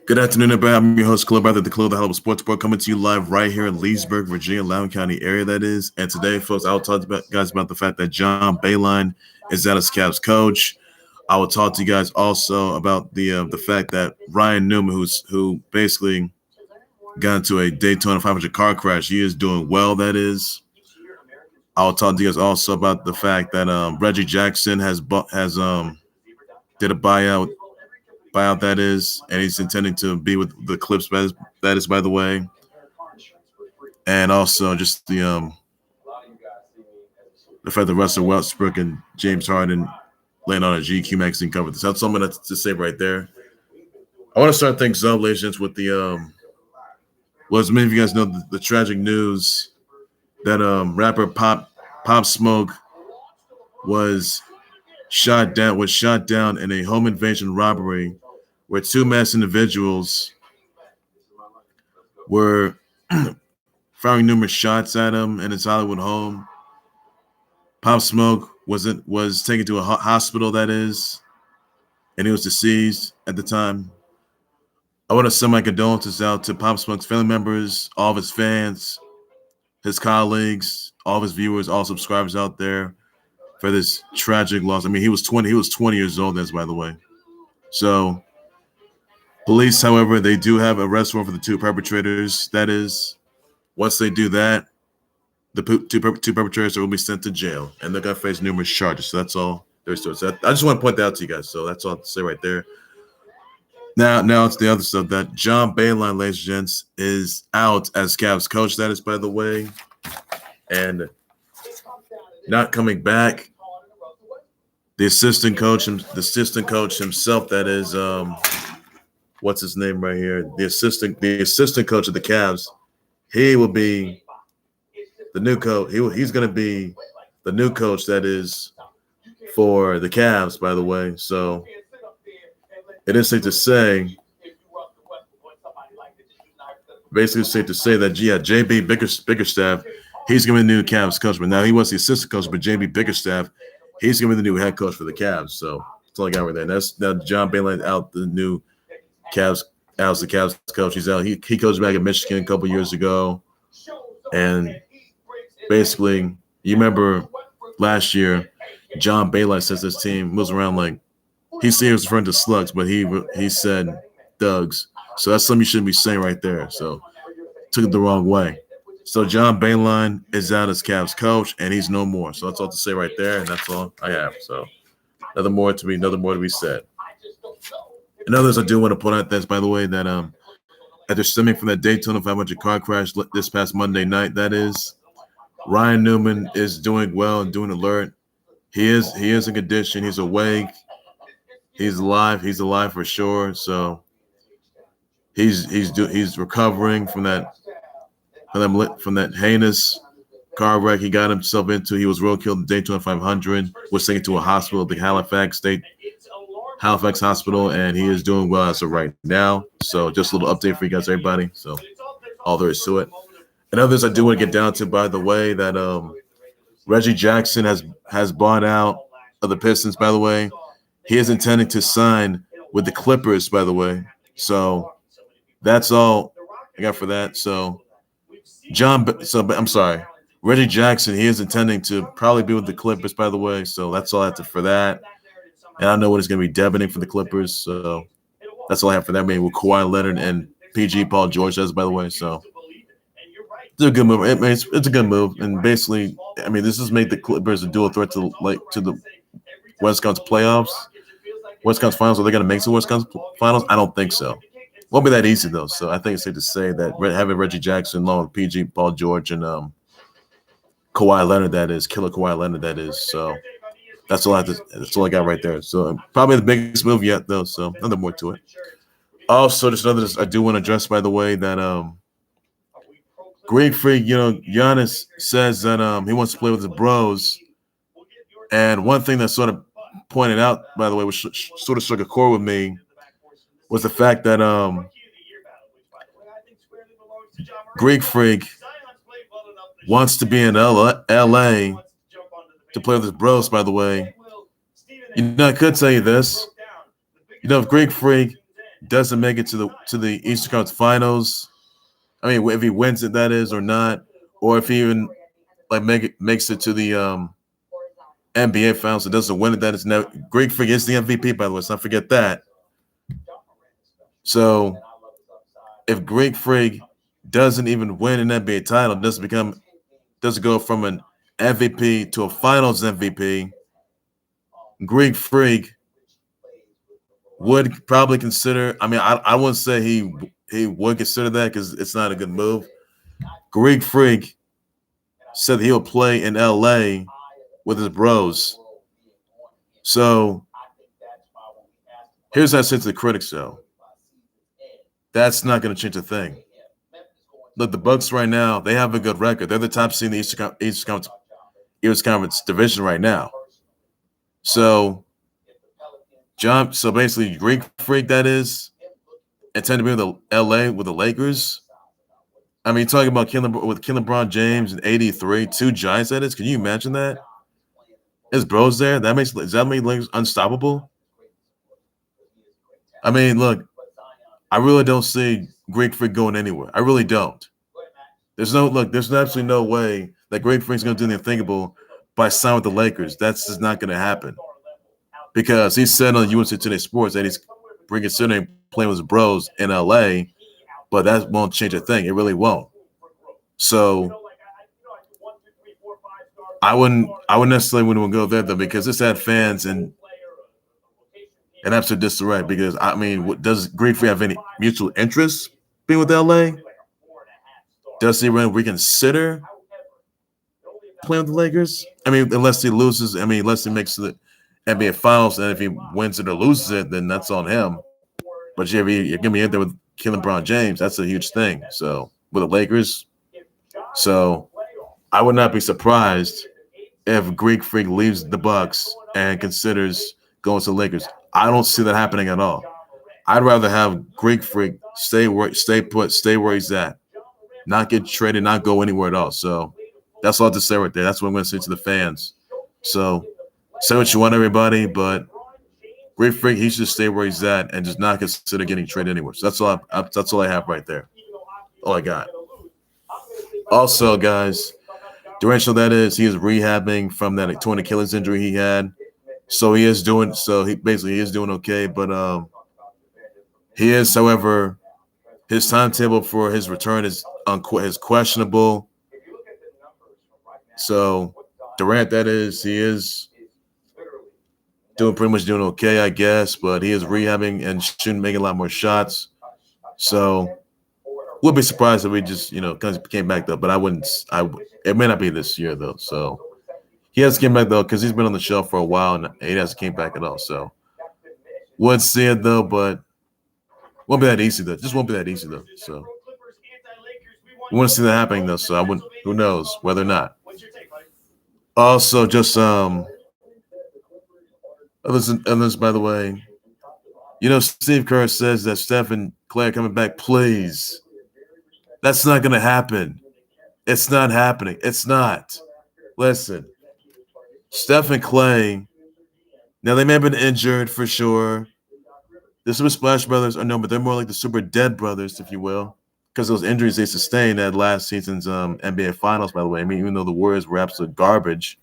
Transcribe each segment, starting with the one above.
Good afternoon, everybody. I'm your host, Club, the Club, the Hell of a Sports Board, coming to you live right here in Leesburg, Virginia, Loudoun County area, that is. And today, folks, I will talk to you guys about the fact that John Belein is Dallas Cavs coach. I will talk to you guys also about the fact that Ryan Newman, who basically got into a Daytona 500 car crash, he is doing well, that is. I will talk to you guys also about the fact that Reggie Jackson did a buyout, that is, and he's intending to be with the Clips, that is, by the way. And also just the fact that Russell Westbrook and James Harden laying on a GQ magazine cover. That's all I'm going to say right there. I want to start things up, ladies and gentlemen, with the as many of you guys know, the tragic news that rapper Pop Smoke was shot down in a home invasion robbery where two masked individuals were firing numerous shots at him in his Hollywood home. Pop Smoke was taken to a hospital, that is, and he was deceased at the time. I want to send my condolences out to Pop Smoke's family members, all of his fans, his colleagues, all of his viewers, all subscribers out there for this tragic loss. I mean, he was 20 years old, that's by the way. So police, however, they do have an arrest warrant for the two perpetrators. That is, once they do that, the two perpetrators will be sent to jail, and they're going to face numerous charges. So that's all there is to it. So I just want to point that out to you guys. So that's all to say right there. Now it's the other stuff that John Belein, ladies and gents, is out as Cavs coach. That is, by the way, and not coming back. The assistant coach himself. That is, what's his name right here? The assistant coach of the Cavs. He will be the new coach. He's going to be the new coach. That is for the Cavs, by the way. So it is safe to say, that JB Bickerstaff, he's going to be the new Cavs coach. But now he was the assistant coach, but JB Bickerstaff, he's going to be the new head coach for the Cavs. So that's all I got right there. That's now John Belein out, the new Cavs, out as the Cavs coach. He's out. He coached back in Michigan a couple years ago. And basically, you remember last year, John Belein says this team was around like, he was referring to slugs, but he said thugs. So that's something you shouldn't be saying right there. So took it the wrong way. So John Belein is out as Cavs coach, and he's no more. So that's all to say right there, and that's all I have. So nothing more to be said. And others, I do want to point out this, by the way, that after stemming from that Daytona 500 car crash this past Monday night, that is, Ryan Newman is doing well and doing alert. He is in condition. He's awake. He's alive. He's alive for sure. So he's recovering from that heinous car wreck he got himself into. He was road killed in Daytona 500. Was taken to a hospital, the Halifax Hospital, and he is doing well as of right now. So just a little update for you guys, everybody. So all there is to it. And others, I do want to get down to, by the way, that Reggie Jackson has bought out of the Pistons, by the way. He is intending to sign with the Clippers, by the way. So that's all I got for that. So I'm sorry. Reggie Jackson, he is intending to probably be with the Clippers, by the way. So that's all I have for that. And I know what it's going to be debiting for the Clippers. So that's all I have for that. Maybe with Kawhi Leonard and PG Paul George, that's by the way. So it's a good move. It's a good move. And basically, I mean, this has made the Clippers a dual threat to the West Coast playoffs. West Coast finals. Are they going to make the West Coast finals? I don't think so. Won't be that easy, though. So I think it's safe to say that having Reggie Jackson along with PG, Paul George, and Kawhi Leonard, that is, killer Kawhi Leonard, that is. So that's all I got right there. So probably the biggest move yet, though. So nothing more to it. Also, just another I do want to address, by the way, that Greek Freak, Giannis says that he wants to play with his bros. And one thing that sort of pointed out, by the way, which sort of struck a chord with me, was the fact that Greek Freak wants to be in LA to play with his bros, by the way. I could tell you this. If Greek Freak doesn't make it to the Eastern Conference Finals, I mean, if he wins it, that is, or not, or if he even like makes it to the NBA Finals and doesn't win it, that is never. Greek Freak is the MVP, by the way. Let's not forget that. So if Greek Freak doesn't even win an NBA title, doesn't go from an MVP to a Finals MVP, Greek Freak would probably consider. I mean, I wouldn't say he would consider that because it's not a good move. Greek Freak said he'll play in LA with his bros. So here's how I say to the critics, though. That's not going to change a thing. Look, the Bucks right now, they have a good record. They're the top seed in the Eastern Conference division right now. So basically, Greek Freak, that is, intended to be with the LA with the Lakers. I mean, talking about killing LeBron James in '83, 2 Giants, that is. Can you imagine that? His bros there. Does that make Lakers unstoppable? I mean, look, I really don't see Greek Freak going anywhere. I really don't. There's absolutely no way that Greek Freak's going to do the unthinkable by signing with the Lakers. That's just not going to happen. Because he said on USA Today Sports that he's considering playing with his bros in LA, but that won't change a thing. It really won't. So I wouldn't necessarily want to go there though, because this had fans in an absolute disarray. Because I mean, does Greek Freak have any mutual interest being with LA? Does he reconsider playing with the Lakers? I mean, unless he loses. I mean, unless he makes the NBA Finals, and if he wins it or loses it, then that's on him. But you're gonna be in there with killing LeBron James. That's a huge thing. So with the Lakers, so I would not be surprised if Greek Freak leaves the Bucks and considers going to the Lakers. I don't see that happening at all. I'd rather have Greek Freak stay where he's at, not get traded, not go anywhere at all. So that's all I have to say right there. That's what I'm going to say to the fans. So say what you want, everybody, but Greek Freak, he should stay where he's at and just not consider getting traded anywhere. So that's all I have right there. All I got. Also, guys, Durant, that is, he is rehabbing from that torn Achilles injury he had. So he is doing okay, but he is, however, his timetable for his return is questionable. So Durant, that is, he is pretty much doing okay, I guess, but he is rehabbing and shouldn't make a lot more shots. So we'll be surprised if we just, kind of came back though. But it may not be this year though. So he has to come back though, because he's been on the shelf for a while and he hasn't came back at all. So would see it though, but won't be that easy though. Just won't be that easy though. So we want to see that happening though. So who knows whether or not. Also, just others, by the way, Steve Kerr says that Steph and Klay are coming back. Please, that's not going to happen. It's not happening. It's not. Listen, Steph and Klay. Now they may have been injured for sure. The Super Splash Brothers are known, but they're more like the Super Dead Brothers, if you will, because those injuries they sustained at last season's NBA Finals. By the way, I mean, even though the Warriors were absolute garbage,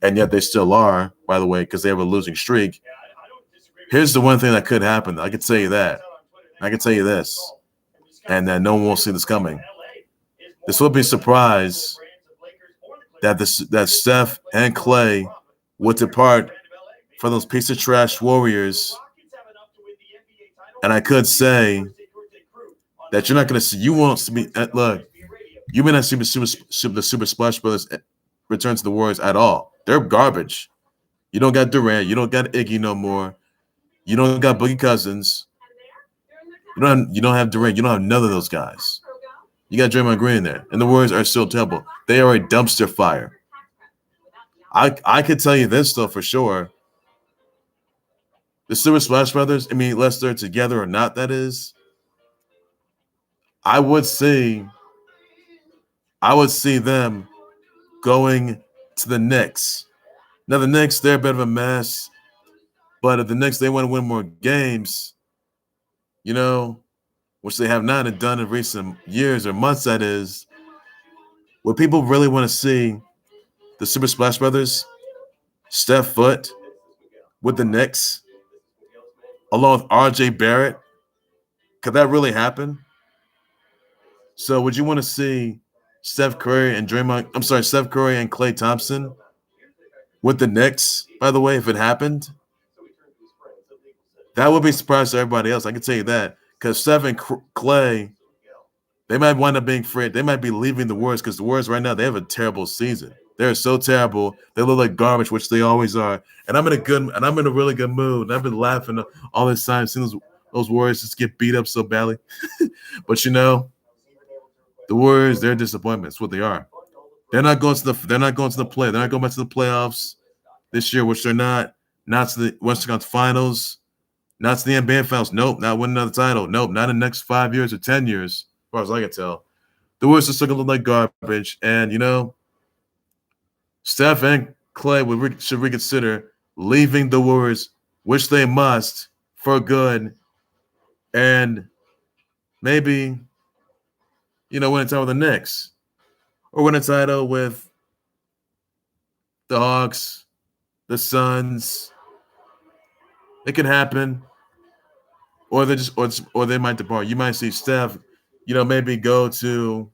and yet they still are, by the way, because they have a losing streak. Here's the one thing that could happen. I could tell you that. I can tell you this, and that no one will see this coming. This will be a surprise that Steph and Klay would depart for those piece of trash Warriors. And I could say that you're not going to see. You won't see. Look, you may not see the Super Splash Brothers return to the Warriors at all. They're garbage. You don't got Durant. You don't got Iggy no more. You don't got Boogie Cousins. You don't have Durant. You don't have none of those guys. You got Draymond Green there, and the Warriors are still terrible. They are a dumpster fire. I could tell you this though for sure. The Super Splash Brothers. I mean, unless they're together or not, that is. I would see them going to the Knicks. Now the Knicks, they're a bit of a mess. But if the Knicks, they want to win more games, you know, which they have not done in recent years or months, that is, what people really want to see the Super Splash Brothers, Steph Foot with the Knicks, along with RJ Barrett. Could that really happen? So would you want to see Steph Curry and Steph Curry and Klay Thompson with the Knicks, by the way, if it happened? That would be a surprise to everybody else. I can tell you that. Because Steph and Klay, they might wind up being free. They might be leaving the Warriors because the Warriors right now, they have a terrible season. They're so terrible. They look like garbage, which they always are. And I'm in a really good mood. And I've been laughing all this time seeing those Warriors just get beat up so badly. But the Warriors, they're a disappointment. That's what they are. They're not going to the They're not going back to the playoffs this year, which they're not. Not to the Western Conference Finals. Not to the NBA Finals. Nope, not winning another title. Nope, not in the next 5 years or 10 years, as far as I can tell. The Warriors are still going to look like garbage. And, Steph and Klay should reconsider leaving the Warriors, which they must, for good. And maybe, win a title with the Knicks. Or win a title with the Hawks, the Suns. It could happen. Or they might depart. You might see Steph, maybe go to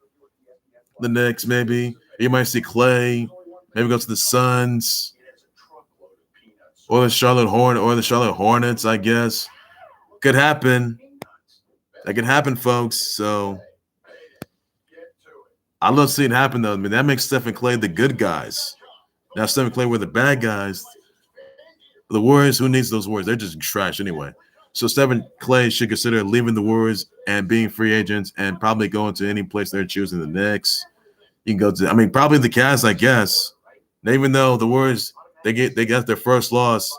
the Knicks, maybe. You might see Klay, maybe go to the Suns. Or the Charlotte Hornets, I guess. Could happen. That could happen, folks. So I love seeing it happen, though. I mean, that makes Steph and Klay the good guys. Now Steph and Klay were the bad guys. The Warriors, who needs those Warriors? They're just trash anyway. So Steph and Klay should consider leaving the Warriors and being free agents and probably going to any place they're choosing. The Knicks. You can go to, probably the Cavs, I guess. And even though the Warriors, they got their first loss,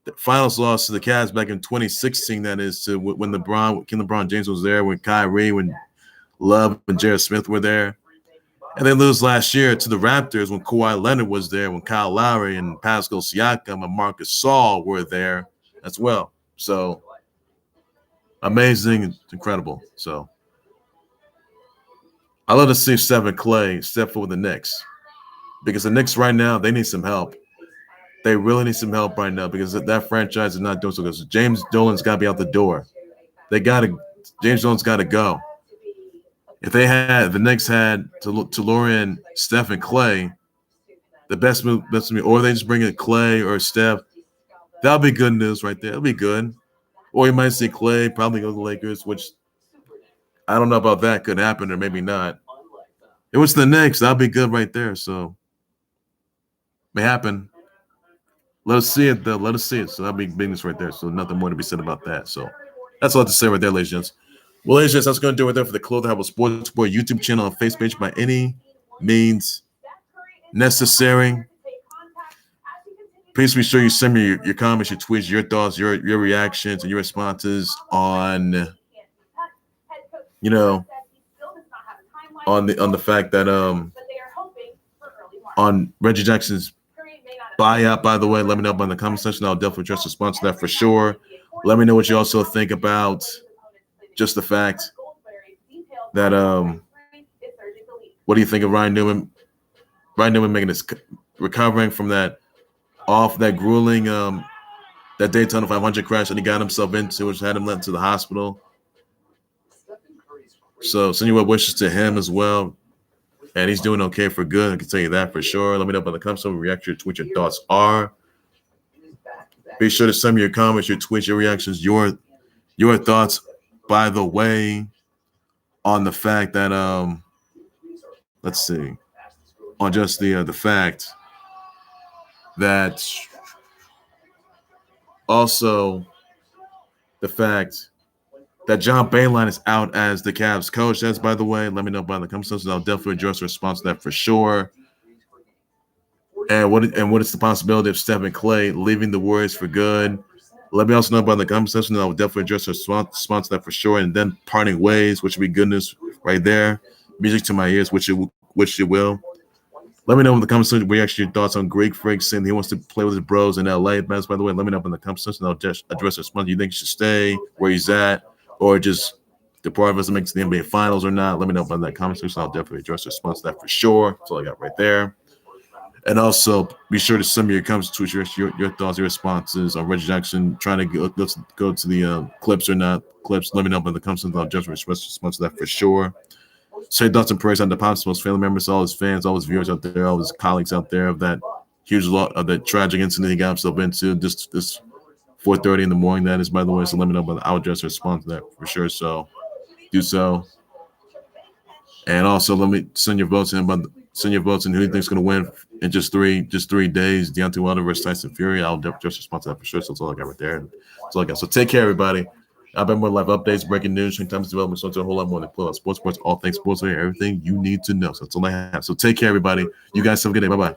the finals loss to the Cavs back in 2016. That is to when LeBron James was there, when Kyrie, when Love and J.R. Smith were there. And they lose last year to the Raptors when Kawhi Leonard was there, when Kyle Lowry and Pascal Siakam and Marcus Gasol were there as well. So amazing, and incredible. So I love to see Steph and Klay step forward with the Knicks, because the Knicks right now, they need some help. They really need some help right now because that franchise is not doing so good. So James Dolan's got to be out the door. James Dolan's got to go. If the Knicks had Taurean, Steph, and Klay, the best move, or they just bring in Klay or Steph, that'll be good news right there. It'll be good. Or you might see Klay probably go to the Lakers, which I don't know about that. Could happen or maybe not. It was the Knicks. That'll be good right there. So may happen. Let us see it, though. Let us see it. So that'll be business right there. So nothing more to be said about that. So that's all I have to say right there, ladies and gents. Well, ladies and gents, that's going to do it right there for the Clothing Harbor Sports Boy YouTube channel and Facebook page by any means necessary. Please be sure you send me your comments, your tweets, your thoughts, your reactions, and your responses on, on the fact that on Reggie Jackson's buyout, by the way. Let me know in the comment section. I'll definitely address the sponsor that for sure. Let me know what you also think about just the fact that what do you think of Ryan Newman? Ryan Newman making this recovering from that grueling that Daytona 500 crash that he got himself into, which had him led to the hospital. So send your well wishes to him as well. And he's doing okay for good. I can tell you that for sure. Let me know in the comments section, react your tweet, your thoughts are. Be sure to send me your comments, your tweets, your reactions, your thoughts, by the way, on the fact that let's see. On just the fact that also the fact that John Belein is out as the Cavs coach. That's, by the way, let me know by the comment section. I'll definitely address the response to that for sure. And what is the possibility of Steph and Klay leaving the Warriors for good? Let me also know about the comment section. I'll definitely address the response to that for sure. And then parting ways, which would be good news right there. Music to my ears, which it will. Let me know in the comment section what your thoughts on Greek Freak saying he wants to play with his bros in LA. By the way, let me know in the comment section. I'll just address this one. Do you think he should stay where he's at, or just depart us to make it to the NBA Finals or not? Let me know in that comment section. I'll definitely address the response to that for sure. That's all I got right there. And also, be sure to send me your comments to your thoughts, your responses on Reggie Jackson trying to go to the Clips or not. Clips, let me know in the comments. I'll just response to that for sure. Say thoughts and prayers on the Pop's most family members, all his fans, all his viewers out there, all his colleagues out there of that huge lot of that tragic incident he got himself into this 4:30 in the morning. That is, by the way. So let me know about I'll just respond to that for sure. So do so. And also let me send your votes in send your votes in who you think is going to win in just 3 days. Deontay Wilder versus Tyson Fury. I'll definitely just respond to that for sure. So that's all I got right there. That's all I got. So take care, everybody. I've been more live updates, breaking news, times development, so a whole lot more than sports, all things sports, everything you need to know. So that's all I have. So take care, everybody. You guys have a good day. Bye-bye.